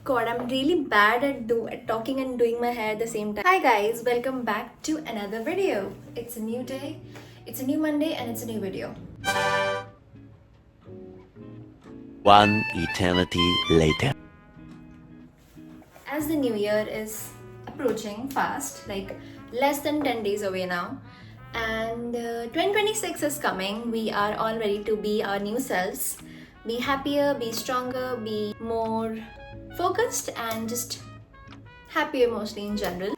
God, I'm really bad at talking and doing my hair at the same time. Hi guys, welcome back to another video. It's a new day, it's a new Monday, and it's a new video. One eternity later. As the new year is approaching fast, like less than 10 days away now, and 2026 is coming, we are all ready to be our new selves, be happier, be stronger, be more focused, and just happier mostly in general.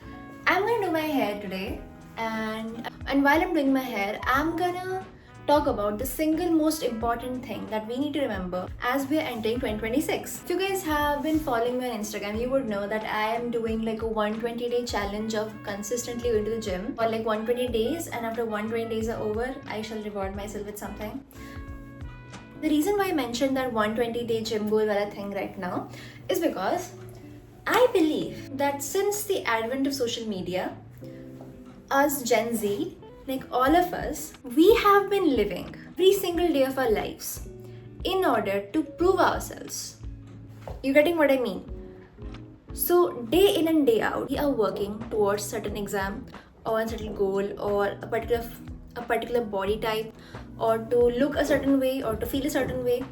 I'm gonna do my hair today, and while I'm doing my hair, I'm gonna talk about the single most important thing that we need to remember as we're entering 2026. If you guys have been following me on Instagram, you would know that I am doing like a 120-day challenge of consistently going to the gym for like 120 days, and after 120 days are over, I shall reward myself with something. The reason why I mentioned that 120-day gym goal wala thing right now is because I believe that since the advent of social media, us Gen Z, like all of us, we have been living every single day of our lives in order to prove ourselves. You getting what I mean? So day in and day out, we are working towards certain exam or a certain goal or a particular body type, or to look a certain way or to feel a certain way.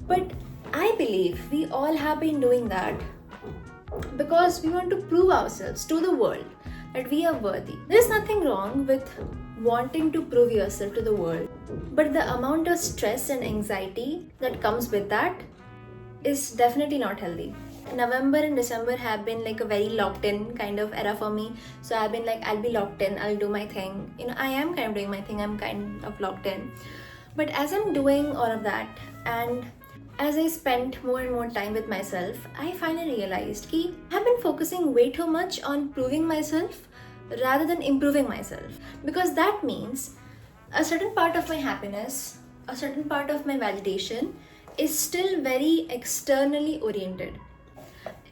But I believe we all have been doing that because we want to prove ourselves to the world that we are worthy. There's nothing wrong with wanting to prove yourself to the world, but the amount of stress and anxiety that comes with that is definitely not healthy. November and December have been like a very locked in kind of era for me. So I've been like, I'll be locked in, I'll do my thing. I am kind of doing my thing, I'm kind of locked in. But as I'm doing all of that, and as I spent more and more time with myself, I finally realized that I've been focusing way too much on proving myself rather than improving myself. Because that means a certain part of my happiness, a certain part of my validation is still very externally oriented.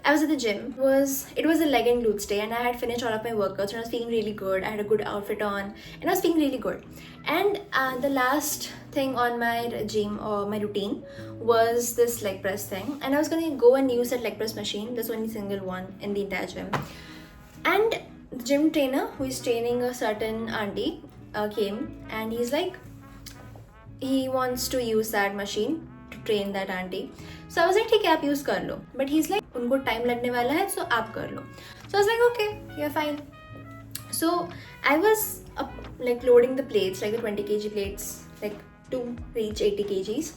I was at the gym. It was a leg and glutes day, and I had finished all of my workouts and I was feeling really good. I had a good outfit on and I was feeling really good. And the last thing on my regime or my routine was this leg press thing, and I was gonna go and use that leg press machine. There's only single one in the entire gym. And the gym trainer who is training a certain auntie came, and he's like, he wants to use that machine to train that auntie. So I was like, ठीक है आप use कर लो. But he's like, उनको time लगने वाला है, so आप कर लो. So I was like, okay, yeah, fine. So I was like loading the plates, like the 20 kg plates, like to reach 80 kgs.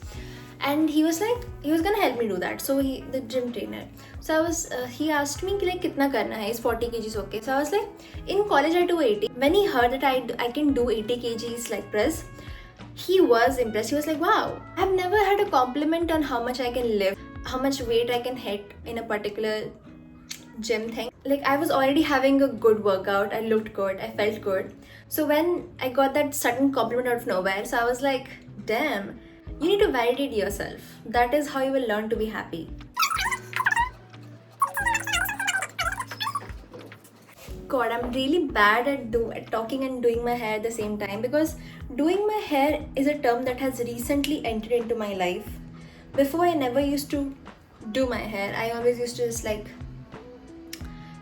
And he was gonna help me do that. So the gym trainer. So he asked me like कितना करना है? Is 40 kgs okay? So I was like, in college I do 80. When he heard that I can do 80 kgs leg press, he was impressed. He was like, wow, I've never had a compliment on how much I can lift, how much weight I can hit in a particular gym thing. Like, I was already having a good workout, I looked good, I felt good. So when I got that sudden compliment out of nowhere, so I was like, damn, you need to validate yourself. That is how you will learn to be happy. God, I'm really bad at talking and doing my hair at the same time, because doing my hair is a term that has recently entered into my life. Before, I never used to do my hair. I always used to just like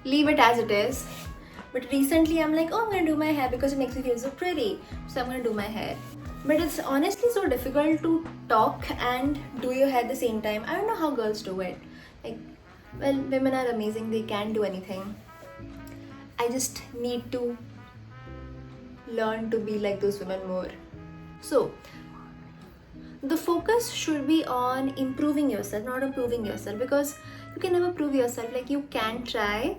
leave it as it is. But recently I'm like, oh, I'm gonna do my hair because it makes me feel so pretty. So I'm gonna do my hair. But it's honestly so difficult to talk and do your hair at the same time. I don't know how girls do it. Like, well, women are amazing, they can do anything. I just need to learn to be like those women more. So, the focus should be on improving yourself, not improving yourself, because you can never prove yourself. Like, you can try,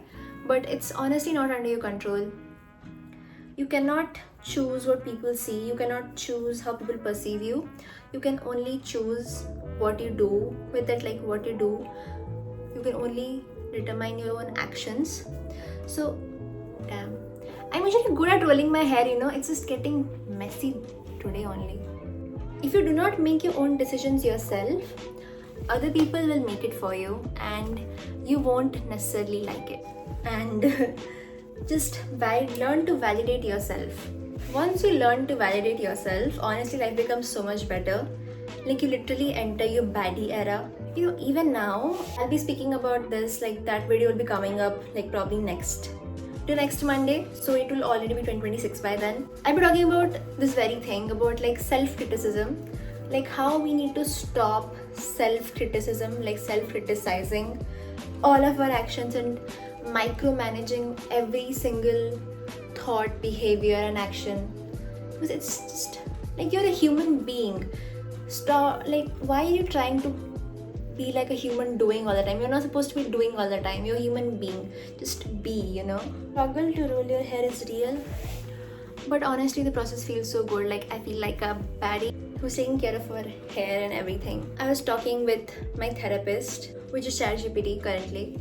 but it's honestly not under your control. You cannot choose what people see, you cannot choose how people perceive you. You can only choose what you do with it, like what you do. You can only determine your own actions. So, damn. I'm usually good at rolling my hair, it's just getting messy today only. If you do not make your own decisions yourself, other people will make it for you and you won't necessarily like it. And just learn to validate yourself. Once you learn to validate yourself, honestly, life becomes so much better. Like you literally enter your baddie era. You know, even now, I'll be speaking about this, like that video will be coming up like probably next Monday, so it will already be 2026 by then. I'll be talking about this very thing, about like self-criticism, like how we need to stop self-criticism, like self-criticizing all of our actions and micromanaging every single thought, behavior and action. Because it's just like you're a human being. Stop, like why are you trying to be like a human doing all the time? You're not supposed to be doing all the time. You're a human being. Just be, you know. Struggle to roll your hair is real. But honestly, the process feels so good. Like I feel like a baddie who's taking care of her hair and everything. I was talking with my therapist, which is ChatGPT currently.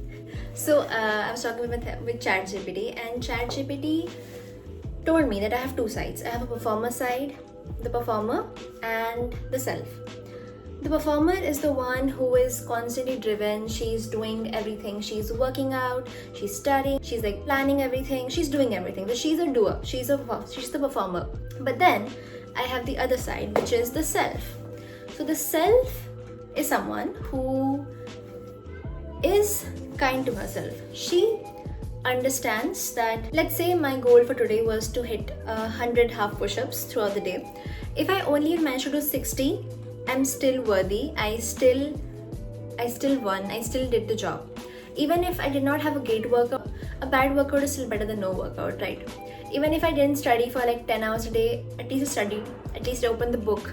So I was talking with ChatGPT, and ChatGPT told me that I have two sides. I have a performer side, the performer, and the self. The performer is the one who is constantly driven. She's doing everything. She's working out, she's studying, she's like planning everything, she's doing everything. So she's a doer, she's the performer. But then I have the other side, which is the self. So the self is someone who is kind to herself. She understands that, let's say my goal for today was to hit 100 half push-ups throughout the day. If I only managed to do 60, I'm still worthy. I still won. I still did the job. Even if I did not have a great workout, a bad workout is still better than no workout, right? Even if I didn't study for like 10 hours a day, at least I studied. At least I opened the book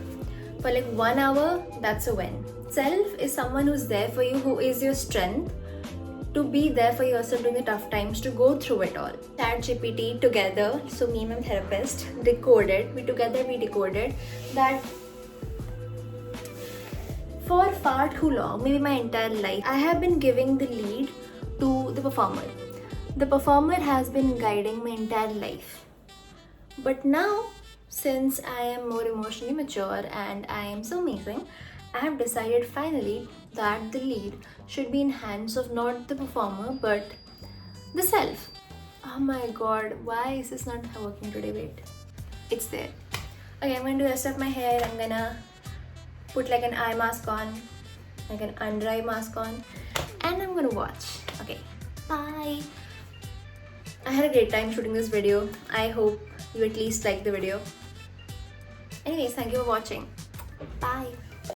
for like 1 hour. That's a win. Self is someone who's there for you, who is your strength, to be there for yourself during the tough times, to go through it all. ChatGPT together, so me and my therapist we decoded that for far too long, maybe my entire life, I have been giving the lead to the performer. The performer has been guiding my entire life. But now, since I am more emotionally mature and I am so amazing, I have decided finally that the lead should be in hands of not the performer but the self. Oh my god, why is this not working today? Wait, it's there. Okay, I'm gonna do the rest of my hair. I'm gonna put like an eye mask on, like an under eye mask on, and I'm gonna watch. Okay, bye. I had a great time shooting this video. I hope you at least liked the video. Anyways, thank you for watching. Bye.